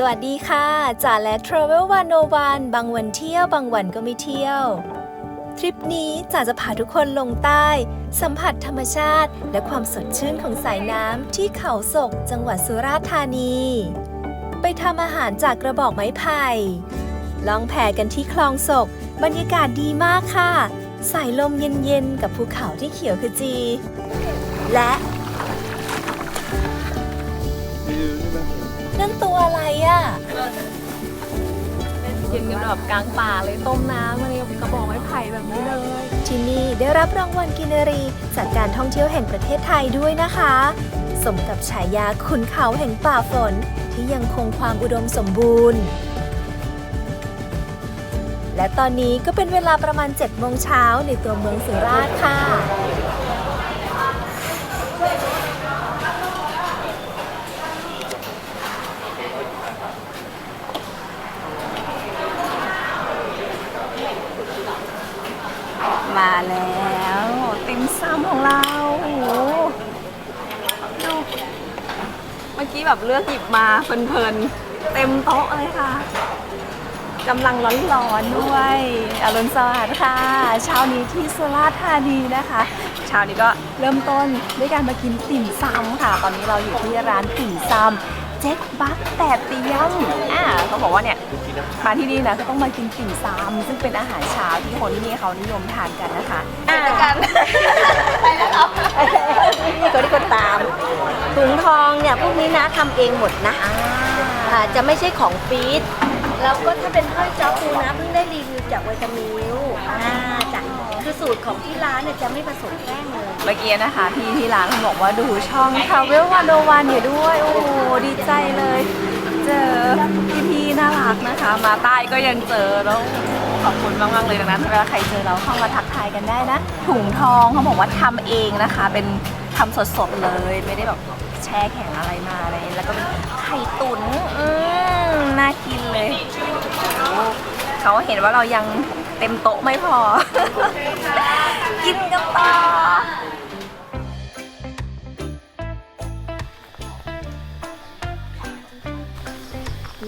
วัสดีค่ะจ๋าและ Travel 101 บางวันเที่ยวบางวันก็ไม่เที่ยว ทริปนี้จ๋าจะพาทุกคนลงใต้ สัมผัสธรรมชาติและความสดชื่นของสายน้ำที่เขาศกจังหวัดสุราษฎร์ธานี ไปทำอาหารจากกระบอกไม้ไผ่ล่องแพกันที่คลองศกบรรยากาศดีมากค่ะสายลมเย็นๆกับภูเขาที่เขียวขจีและนั่นตัวอะไรอ่ะเย็นกันแบบกลางป่าเลยต้มน้ำมาในกระบอกไม้ไผ่แบบนี้เลยที่นี่ได้รับรางวัลกินรีจากการท่องเที่ยวแห่งประเทศไทยด้วยนะคะสมกับฉายาขุนเขาแห่งป่าฝนที่ยังคงความอุดมสมบูรณ์และตอนนี้ก็เป็นเวลาประมาณ 7 โมงเช้าในตัวเมืองสุราษฎร์ค่ะมาแล้วติ่มซำของเราโอ้โหดูเมื่อกี้แบบเลือกหยิบมาเพลินๆเต็มโต๊ะเลยค่ะกำลังร้อนๆด้วยอรุณสวัสดิ์ค่ะเช้านี้ที่สุราษฎร์ธานีนะคะเช้านี้ก็เริ่มต้นด้วยการมากินติ่มซำค่ะตอนนี้เราอยู่ที่ร้านติ่มซำเจ๊กบักแต่เตียมเขาบอกว่าเนี่ยมาที่นี่นะก็ต้องมากินติ่มซำซึ่งเป็นอาหารเช้าที่คนที่นี่เขานิยมทานกันนะคะกันไปแล้วเหรอนี่ก็ได้คนตามถุงทองเนี่ยพวกนี้นะทำเองหมดนะจะไม่ใช่ของฟีดแล้วก็ถ้าเป็นห้อยจ้อปูนะเพิ่งได้รีวิวจากไวตามิลจ้ะคือสูตรของที่ร้านเนี่ยจะไม่ผสมแป้งเลยเมื่อกี้นะคะพี่ที่ร้านเขาบอกว่าดูช่อง Travel 101 อยู่ด้วยโอ้โหดีใจเลยเจอพี่ๆน่ารักนะคะมาใต้ก็ยังเจอแล้วขอบคุณมากๆเลยดังนั้นเวลาใครเจอเราเข้ามาทักทายกันได้นะถุงทองเขาบอกว่าทำเองนะคะเป็นทำสดๆเลยไม่ได้แบบแช่แข็งอะไรมาอะไรแล้วก็เป็นไข่ตุ๋นน่ากินเลยเขาเห็นว่าเรายังเต็มโต๊ะไม่พอ กินกันต่อ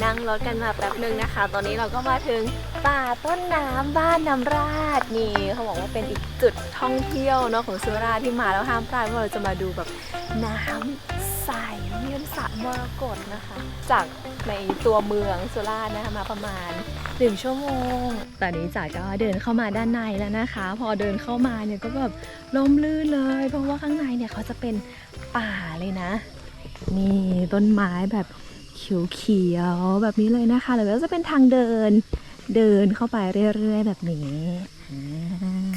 นั่งรถกันมาแป๊บนึงนะคะ ตอนนี้เราก็มาถึงป่าต้นน้ำบ้านน้ำราดนี่เขาบอกว่าเป็นอีกจุดท่องเที่ยวเนาะของสุราษฎร์ที่มาแล้วห้ามพลาดว่าเราจะมาดูแบบน้ำใสเยือนสระมรกตนะคะจากในตัวเมืองสุราษฎร์นะคะมาประมาณ1 ชั่วโมงตอนนี้จ๋าก็เดินเข้ามาด้านในแล้วนะคะพอเดินเข้ามาเนี่ยก็แบบร่มรื่นเลยเพราะว่าข้างในเนี่ยเขาจะเป็นป่าเลยนะนี่ต้นไม้แบบเขียวๆแบบนี้เลยนะคะแล้วก็จะเป็นทางเดินเข้าไปเรื่อยๆแบบนี้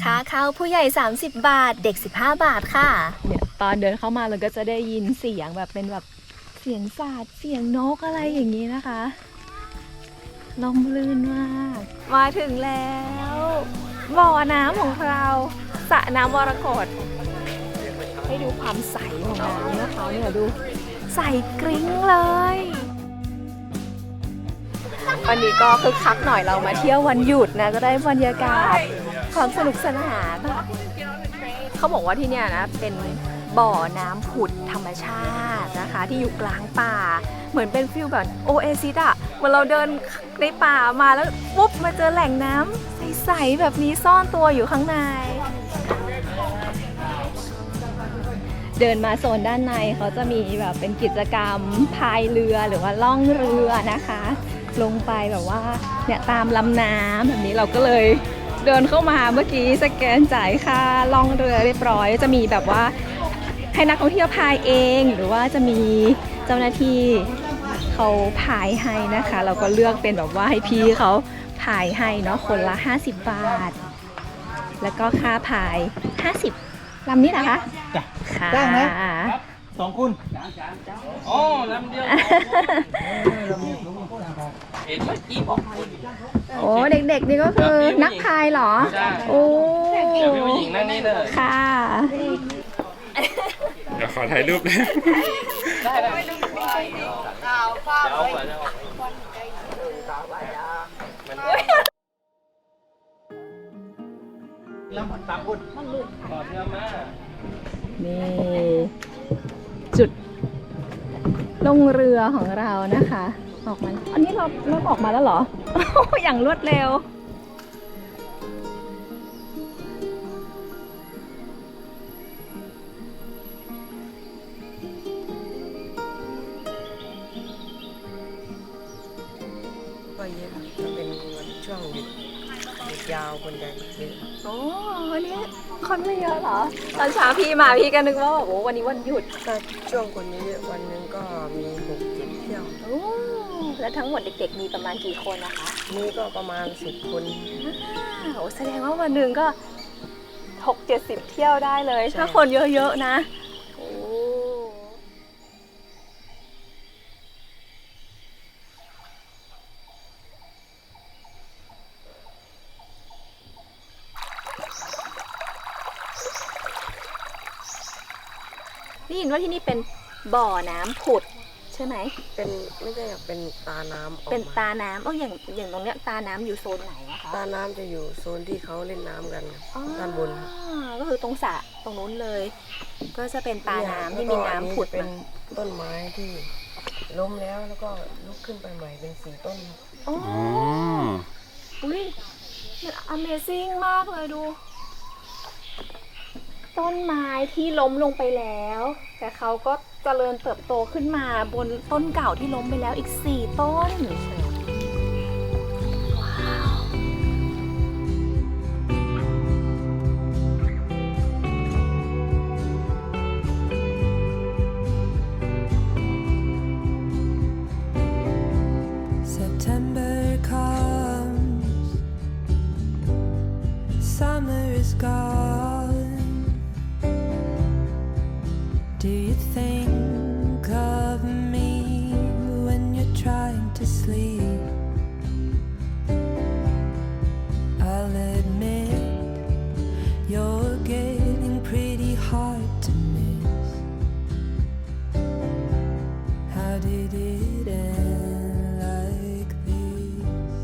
ค่าเข้าผู้ใหญ่30 บาทเด็ก15 บาทค่ะเนี่ยตอนเดินเข้ามาเราก็จะได้ยินเสียงแบบเป็นแบบเสียงสัตว์เสียงนกอะไรอย่างนี้นะคะลมลื่นมากมาถึงแล้วบ่อน้ำของเราสระน้ำมรกตให้ดูความใสของน้ำนะคะเนี่ยดูใสกริ้งเลยวันนี้ก็คึกคักหน่อยเรามาเที่ยววันหยุดนะก็ได้บรรยากาศความสนุกสนานเขาบอกว่าที่เนี่ยนะเป็นบ่อน้ำผุดธรรมชาตินะคะที่อยู่กลางป่าเหมือนเป็นฟิลแบบโอเอซิสอะเมื่อเราเดินในป่ามาแล้วปุ๊บมาเจอแหล่งน้ำใสๆแบบนี้ซ่อนตัวอยู่ข้างในเดินมาโซนด้านในเขาจะมีแบบเป็นกิจกรรมพายเรือหรือว่าล่องเรือนะคะลงไปแบบว่าเนี่ยตามลำน้ำแบบนี้เราก็เลยเดินเข้ามาเมื่อกี้สแกนจ่ายค่าล่องเรือเรียบร้อยจะมีแบบว่าให้นักท่องเที่ยวพายเองหรือว่าจะมีเจ้าหน้าที่เขาพายให้นะคะเราก็เลือกเป็นแบบว่าให้พี่เขาพายให้เนาะคนละ50 บาทแล้วก็ค่าพาย50ลำนี้นะคะจ้ะ ค่ะ ได้ไหม2 คุณโอ้ลำเดียวเห็นเมื่อกี้บอกโอ้เด็กๆนี่ก็คือนักพายเหรอโอ้เดี๋ยวพี่ผู้หญิงนั่งนี่เลยค่ะเดี๋ยวขอถ่ายรูปเลยได้ได้เดี๋ยวเอาไปแล้วลำ3 คุณขอเพื่อมานี่จุดลงเรือของเรานะคะ ออกมาอันนี้เราเริ่มออกมาแล้วเหรอ อย่างรวดเร็วก็เยอะจะเป็นวันช่วงหยุดยาวคนใหญ่เยอะ โอ้วันนี้คนไม่เยอะเหรอ ตอนเช้าพี่มาพี่ก็นึกว่าโอ้วันนี้วันหยุด ก็ช่วงคนเยอะวันหนึงก็มี6-7 เที่ยว โอ้แล้วทั้งหมดเด็กๆมีประมาณกี่คนนะคะ นี่ก็ประมาณ10 คน โอ้แสดงว่าวันหนึ่งก็60-70 เที่ยวได้เลย ใช่ ถ้าคนเยอะๆนะโอ้ได้ยินว่าที่นี่เป็นบ่อน้ำผุดใช่ไหม เป็นไม่ใช่อะเป็นตาน้ำออกมา เป็นตาน้ำอย่างตรงเนี้ยตาน้ำอยู่โซนไหนอะคะ ตาน้ำจะอยู่โซนที่เขาเล่นน้ำกันด้านบน ก็คือตรงสระตรงนู้นเลย ก็จะเป็นตาน้ำที่มีน้ำผุด เป็น มา ต้นไม้ที่ล้มแล้วก็ลุกขึ้นไปใหม่เป็น4 ต้น อ๋ออุ้ย Amazing มากเลยดู ต้นไม้ที่ล้มลงไปแล้ว แต่เขาก็เจริญเติบโตขึ้นมาบนต้นเก่าที่ล้มไปแล้วอีก4 ต้น ว้าว September comes, summer is gone. Do you think of me when you're trying to sleep? I'll admit you're getting pretty hard to miss. How did it end like this?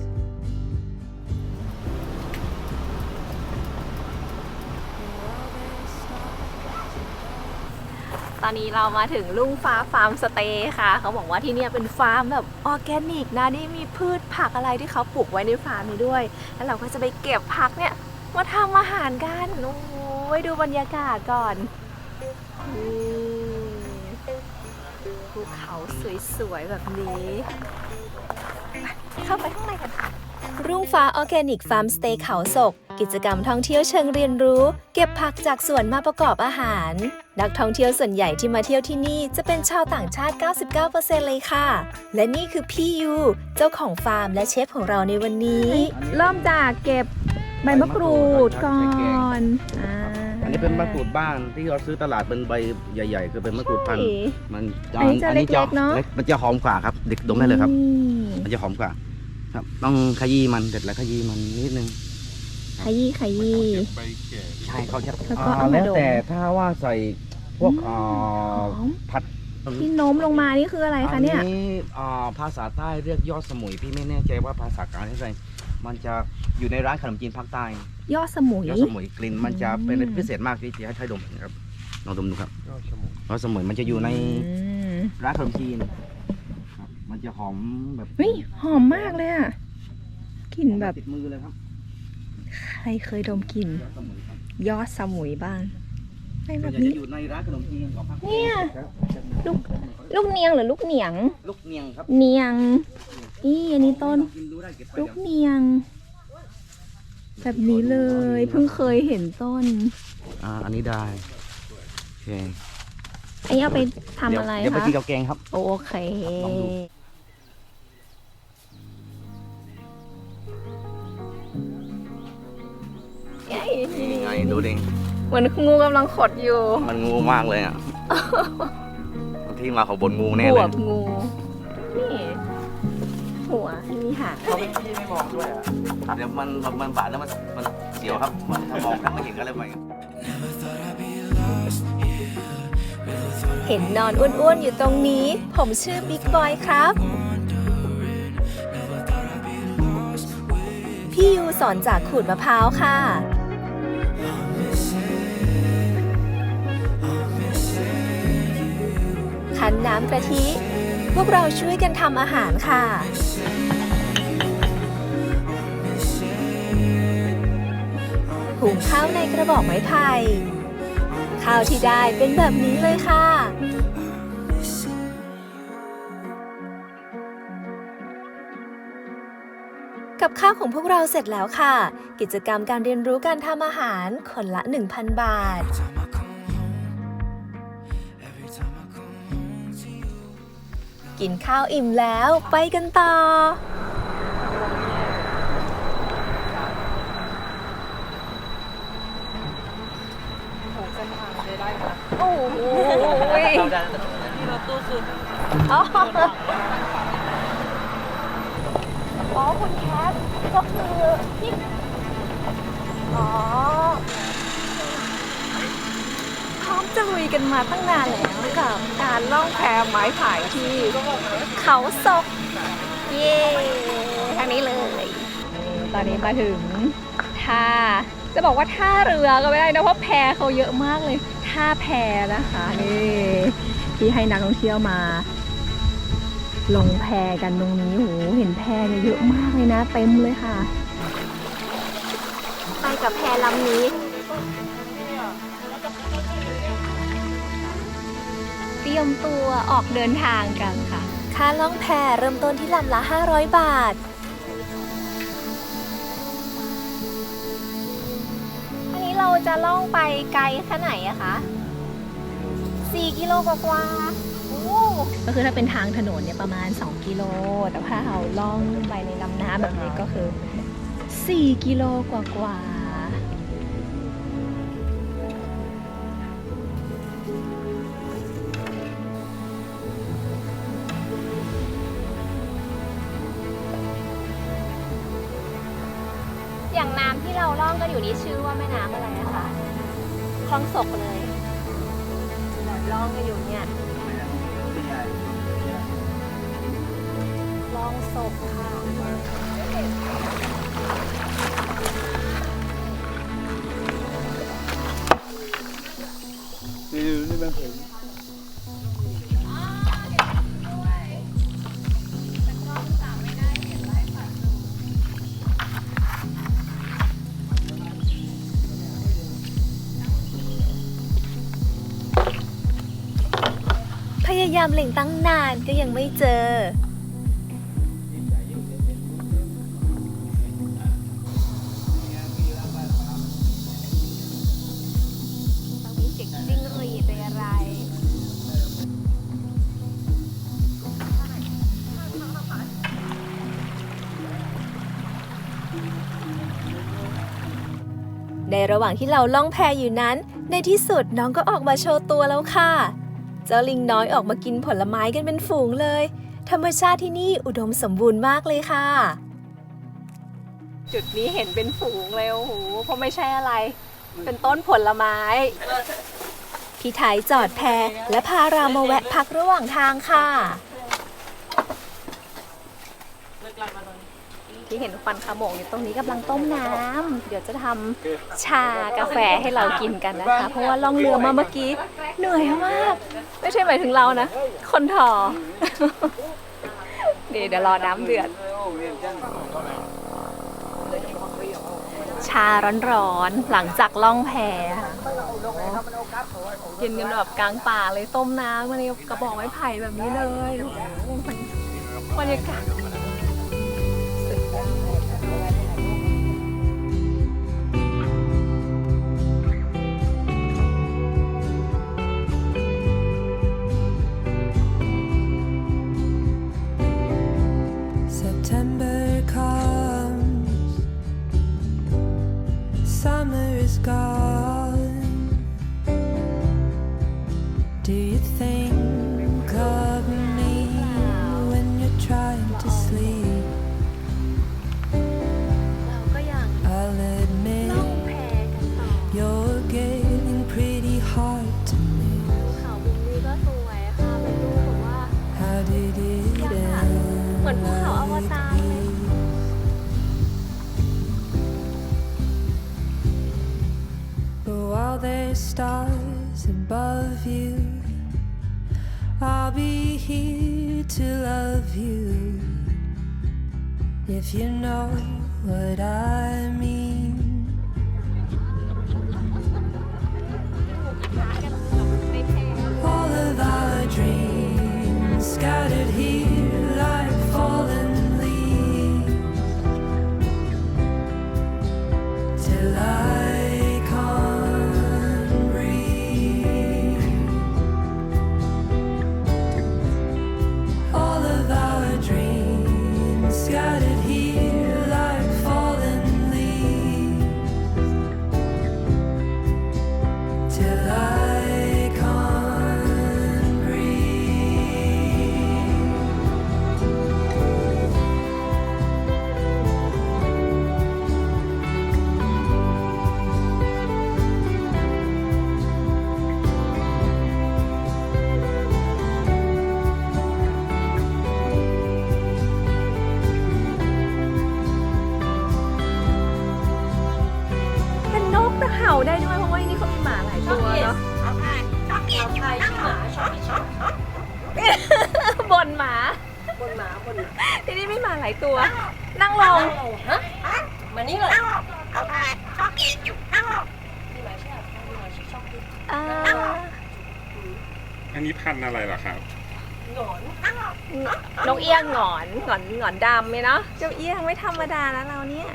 ตอนนี้เรามาถึงลุงฟ้าฟาร์มสเตย์ค่ะ เขาบอกว่าที่เนี่ยเป็นฟาร์มแบบออร์แกนิกนะนี่มีพืชผักอะไรที่เขาปลูกไว้ในฟาร์มนี้ด้วย แล้วเราก็จะไปเก็บผักเนี่ยมาทำอาหารกันโอ้ยดูบรรยากาศก่อนภูเขาสวยๆแบบนี้ไปเข้าไปข้างในกันค่ะ รุ่งฟ้าออร์แกนิกฟาร์มสเตย์เขาศก กิจกรรมท่องเที่ยวเชิงเรียนรู้ เก็บผักจากสวนมาประกอบอาหาร นักท่องเที่ยวส่วนใหญ่ที่มาเที่ยวที่นี่จะเป็นชาวต่างชาติ 99% เลยค่ะ และนี่คือพี่ยูเจ้าของฟาร์มและเชฟของเราในวันนี้ เริ่มจากเก็บใบมะกรูดก่อน อันนี้เป็นมะกรูดบ้านที่เราซื้อตลาดเป็นใบใหญ่ๆคือเป็นมะกรูดพันธุ์มัน อันนี้จะเล็กๆเนอะ มันจะหอมกว่าครับเด็กดมได้เลยครับ มันจะหอมกว่าครับต้องขยี้มันเด็ดแล้วขยี้มันนิดนึง ขยี้ ใช่เขาจะ แล้วก็เอามา แล้ว ดม แต่ถ้าว่าใส่พวก หอม ผัด ที่โน้มลงมานี่คืออะไรคะเนี่ย อันนี้ภาษาใต้เรียกยอดสมุยพี่ไม่แน่ใจว่าภาษากลางเรียกอะไรมันจะอยู่ในร้านขนมจีนภาคใต้ ยอดสมุย ยอดสมุยกลิ่นมันจะเป็นพิเศษมากที่จะให้ดมครับลองดมดูครับยอดสมุยมันจะอยู่ใน ร้านขนมจีนครับมันจะหอมแบบ เฮ้ยหอมมากเลยอ่ะกลิ่นแบบ ติดมือเลยครับ ใครเคยดมกลิ่น ยอดสมุยครับยอดสมุยบ้างไม่ ส่ แบ วน บ ใหญ่ นี้ จะอยู่ในร้านขนมจีนของภาคใต้ เนี่ย ครับ ลูกเนียงหรือลูกเหนียง ลูกเนียงครับ เนียงนี่อันนี้ต้น กินดูได้เก็บไป ลูก เดี๋ยว เนียง แบบนี้เลยเพิ่งเคยเห็นต้น อันนี้ได้โอเค ไอ้เอาไปทำอะไร เดี๋ยวไป คะ กินกับแกงครับ โอเค ลองดู เอ้ย นี่ไงดูดิ เหมือนงูกำลังขดอยู่ มันงูมากเลยอ่ะ ที่มาของบนงูแน่ บ เล วย บงู นี่ หัวมีหาง เขาพี่ไม่มองด้วยอ่ะเดี๋ยวมันบาดแล้วมันเสียวครับมันถ้ามองแล้วไม่เห็นก็เลยไป เห็นนอนอ้วนๆอยู่ตรงนี้ ผมชื่อบิ๊กบอยครับ พี่ยูสอนจากขูดมะพร้าวค่ะ คั้นน้ำกะทิ พวกเราช่วยกันทำอาหารค่ะ หุงข้าวในกระบอกไม้ไผ่ข้าวที่ได้เป็นแบบนี้เลยค่ะ กับข้าวของพวกเราเสร็จแล้วค่ะ กิจกรรมการเรียนรู้การทำอาหารคนละ 1,000 บาท กินข้าวอิ่มแล้วไปกันต่อ โอ้โหนี่รถตู้คืออ๋อคุณแคทก็คือที่อ๋อพร้อมจะลุยกันมาตั้งนานแล้วกับการล่องแพไม้ไผ่ที่เขาศกเย้ทางนี้เลย ตอนนี้มาถึงท่าจะบอกว่าท่าเรือก็ไม่ได้นะเพราะแพเขาเยอะมากเลยท่าแพนะคะนี่ที่ให้นักท่องเที่ยวมาลงแพกันตรงนี้โหเห็นแพเนี่ยเยอะมากเลยนะเต็มเลยค่ะไปกับแพลำนี้เตรียมตัวออกเดินทางกันค่ะค่าล่องแพเริ่มต้นที่ลำละ500 บาทอันนี้เราจะล่องไปไกลแค่ไหนอะคะ4 กิโลกว่าก็คือถ้าเป็นทางถนนเนี่ยประมาณ2 กิโลแต่ถ้าเราล่องไปในลำน้ำแบบนี้ก็คือ4 กิโลกว่าอย่างน้ำที่เราล่องกันอยู่นี้ชื่อว่าแม่น้ำอะไรนะคะคลองศกเลยเราล่องกันอยู่เนี่ยคลองศกค่ะนี่เป็นผม พยายามเล็งตั้งนานก็ยังไม่เจอต้องมีเสียงจิ้งหรีดอะไร ในระหว่างที่เราล่องแพอยู่นั้นในที่สุดน้องก็ออกมาโชว์ตัวแล้วค่ะเจ้าลิงน้อยออกมากินผลไม้กันเป็นฝูงเลยธรรมชาติที่นี่อุดมสมบูรณ์มากเลยค่ะจุดนี้เห็นเป็นฝูงเลยโอ้โหเพราะไม่ใช่อะไรเป็นต้นผลไม้พี่ไทยจอดแพและพาเรามาแวะพักระหว่างทางค่ะที่เห็นควันขโมงอยู่ตรงนี้กำลังต้มน้ำเดี๋ยวจะทำชากาแฟให้เรากินกันนะคะเพราะว่าล่องเรือมาเมื่อกี้เหนื่อยมากไม่ใช่หมายถึงเรานะคนถอ เดี๋ยวรอน้ำเดือดชาร้อนๆหลังจากล่องแพกินกันแบบกลางป่าเลยต้มน้ำมาในกระบอกไม้ไผ่แบบนี้เลยโอ้โหบรรยากาศSeptember comes, summer is gone. Do you think of me when you're trying to sleep? เราก็ยัง I'll admit ล่องแพกันต่อ you're getting pretty hard to miss. เขามุมนี้ก็สวยค่ะเป็นรูปแบบว่า How did it เหมือน end? ภูเขาอวตารเลย But while there's stars above you, I'll be here to love you if you know what I mean. All of our dreams scattered here like fallen leaves till I can't breathe. All of our dreams scattered here like fallen leaves till I can't breathe. เป็นนกแต่เห่าได้ด้วยเพราะว่าที่นี่เขามีหมาหลายตัวเนาะ เอาไทยชื่อหมาชอบไม่ชอบบ นหมา บนหมาบน ที่นี่มีหมาหลายตัว นั่งลง ฮะมานี่เลย อ่า อันนี้พันธุ์อะไรเหรอครับ นกเอี้ยงหงอนดำเลยเนาะเจ้าเอี้ยงไม่ธรรมดานะเราเนี่ย